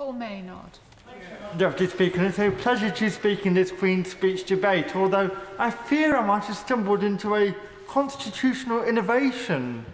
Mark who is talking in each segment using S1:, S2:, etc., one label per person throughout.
S1: Paul Maynard.
S2: Deputy Speaker, it's a pleasure to speak in this Queen's Speech debate, although I fear I might have stumbled into a constitutional innovation,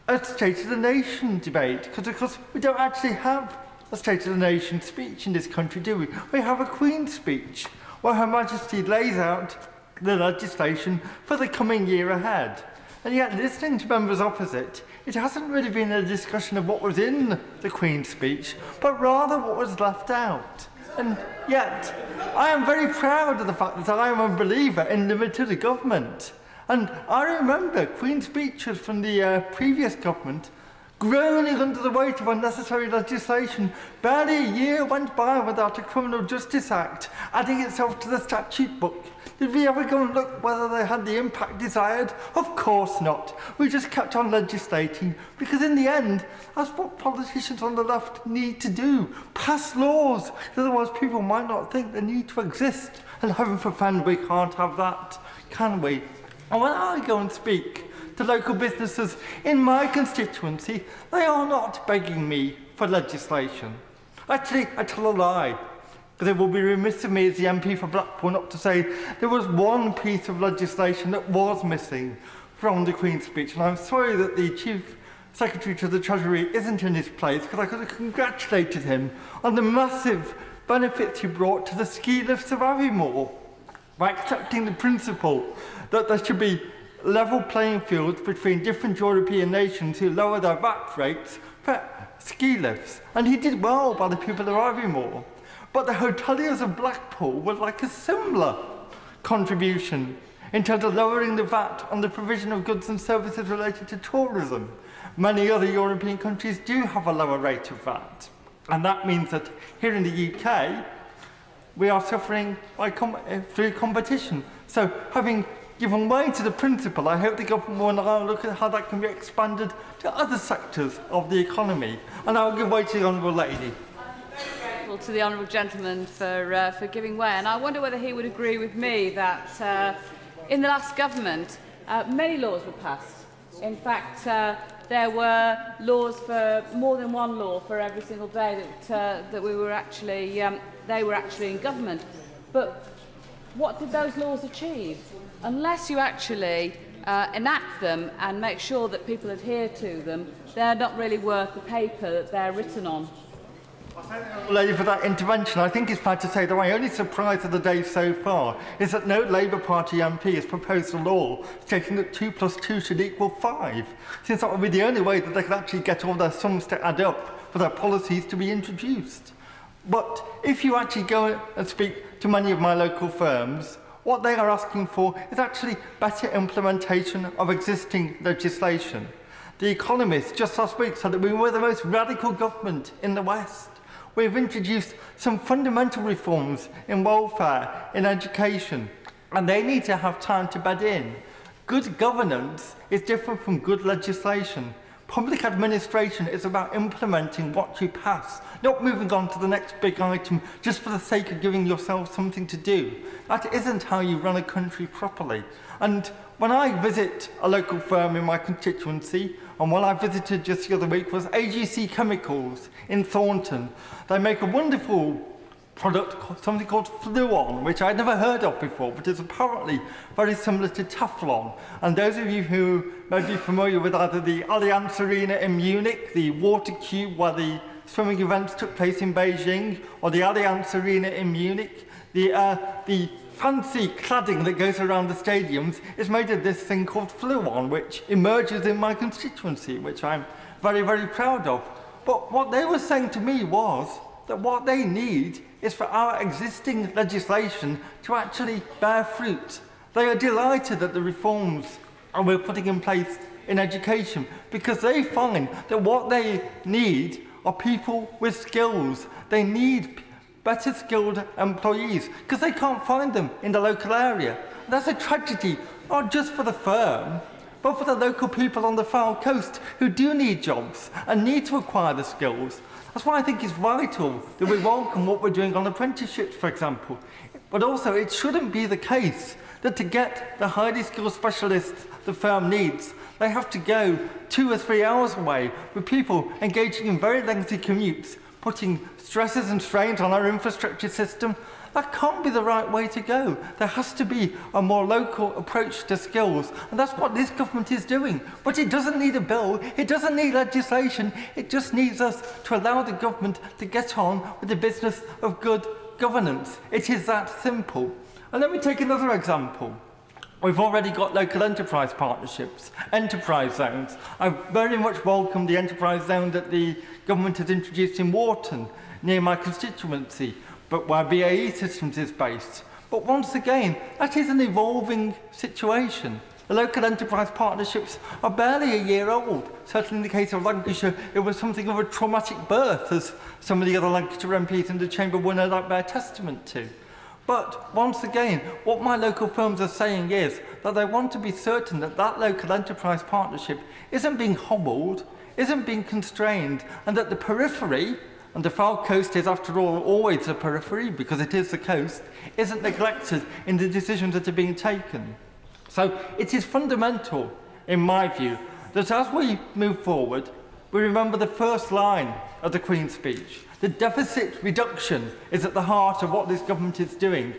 S2: a State of the Nation debate, because of course we don't actually have a State of the Nation speech in this country, do we? We have a Queen's Speech, where Her Majesty lays out the legislation for the coming year ahead. And yet, listening to members opposite, it hasn't really been a discussion of what was in the Queen's Speech, but rather what was left out. And yet, I am very proud of the fact that I am a believer in limited government. And I remember Queen's speeches from the previous government groaning under the weight of unnecessary legislation. Barely a year went by without a Criminal Justice Act adding itself to the statute book. Did we ever go and look whether they had the impact desired? Of course not. We just kept on legislating, because in the end, that's what politicians on the left need to do. Pass laws. Otherwise people might not think they need to exist. And heaven forbid we can't have that, can we? And when I go and speak to local businesses in my constituency, they are not begging me for legislation. Actually, I tell a lie. Because it will be remiss of me as the MP for Blackpool not to say there was one piece of legislation that was missing from the Queen's Speech. And I'm sorry that the Chief Secretary to the Treasury isn't in his place, because I could have congratulated him on the massive benefits he brought to the ski lifts of Aviemore by accepting the principle that there should be level playing fields between different European nations who lower their VAT rates for ski lifts. And he did well by the people of Aviemore. But the hoteliers of Blackpool would like a similar contribution in terms of lowering the VAT on the provision of goods and services related to tourism. Many other European countries do have a lower rate of VAT. And that means that here in the UK, we are suffering through competition. So having given way to the principle, I hope the government will now look at how that can be expanded to other sectors of the economy. And I will give way to the Honourable Lady.
S3: To the honourable gentleman for giving way, and I wonder whether he would agree with me that in the last government many laws were passed. In fact, there were laws for more than one law for every single day that we were actually they were actually in government. But what did those laws achieve? Unless you actually enact them and make sure that people adhere to them, they're not really worth the paper that they're written on.
S2: Lady, for that intervention, I think it's fair to say that my only surprise of the day so far is that no Labour Party MP has proposed a law stating that 2 + 2 should equal 5, since that would be the only way that they could actually get all their sums to add up for their policies to be introduced. But if you actually go and speak to many of my local firms, what they are asking for is actually better implementation of existing legislation. The Economist just last week said that we were the most radical government in the West. We've introduced some fundamental reforms in welfare, in education, and they need to have time to bed in. Good governance is different from good legislation. Public administration is about implementing what you pass, not moving on to the next big item just for the sake of giving yourself something to do. That isn't how you run a country properly. And when I visit a local firm in my constituency, and one I visited just the other week was AGC Chemicals in Thornton. They make a wonderful product, something called Fluon, which I'd never heard of before, but is apparently very similar to Teflon. And those of you who may be familiar with either the Allianz Arena in Munich, the water cube where the swimming events took place in Beijing, or the Allianz Arena in Munich, the fancy cladding that goes around the stadiums is made of this thing called Fluon, which emerges in my constituency, which I'm very, very proud of. But what they were saying to me was that what they need is for our existing legislation to actually bear fruit. They are delighted at the reforms we're putting in place in education, because they find that what they need are people with skills. They need better skilled employees, because they can't find them in the local area. That's a tragedy, not just for the firm, but for the local people on the Far Coast who do need jobs and need to acquire the skills. That's why I think it's vital that we welcome what we're doing on apprenticeships, for example. But also, it shouldn't be the case that to get the highly skilled specialists the firm needs, they have to go 2 or 3 hours away with people engaging in very lengthy commutes, putting stresses and strains on our infrastructure system. That can't be the right way to go. There has to be a more local approach to skills, and that's what this government is doing. But it doesn't need a bill, it doesn't need legislation, it just needs us to allow the government to get on with the business of good governance. It is that simple. And let me take another example. We've already got local enterprise partnerships, enterprise zones. I very much welcome the enterprise zone that the government has introduced in Wharton, near my constituency, but where BAE Systems is based. But once again, that is an evolving situation. The local enterprise partnerships are barely a year old. Certainly in the case of Lancashire, it was something of a traumatic birth, as some of the other Lancashire MPs in the Chamber will no doubt bear testament to. But once again, what my local firms are saying is that they want to be certain that that local enterprise partnership isn't being hobbled, isn't being constrained, and that the periphery, and the Fylde coast is after all always a periphery because it is the coast, isn't neglected in the decisions that are being taken. So it is fundamental, in my view, that as we move forward, we remember the first line of the Queen's speech. The deficit reduction is at the heart of what this government is doing.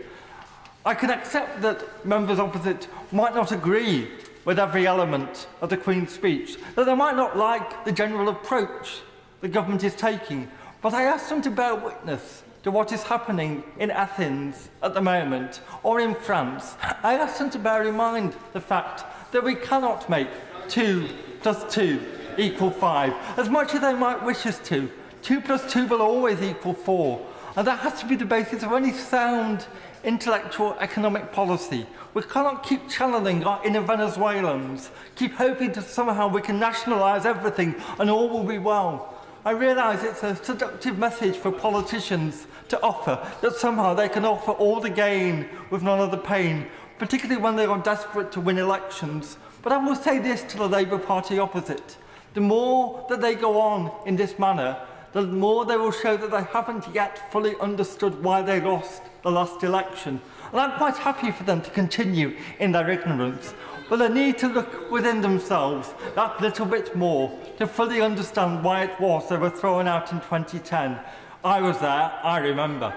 S2: I can accept that members opposite might not agree with every element of the Queen's speech, that they might not like the general approach the government is taking, but I ask them to bear witness to what is happening in Athens at the moment, or in France. I ask them to bear in mind the fact that we cannot make 2 + 2 = 5, as much as they might wish us to. 2 + 2 will always equal 4, and that has to be the basis of any sound intellectual economic policy. We cannot keep channeling our inner Venezuelans, keep hoping that somehow we can nationalise everything and all will be well. I realise it's a seductive message for politicians to offer, that somehow they can offer all the gain with none of the pain, particularly when they are desperate to win elections. But I will say this to the Labour Party opposite. The more that they go on in this manner, the more they will show that they haven't yet fully understood why they lost the last election. And I'm quite happy for them to continue in their ignorance. But they need to look within themselves that little bit more to fully understand why it was they were thrown out in 2010. I was there, I remember.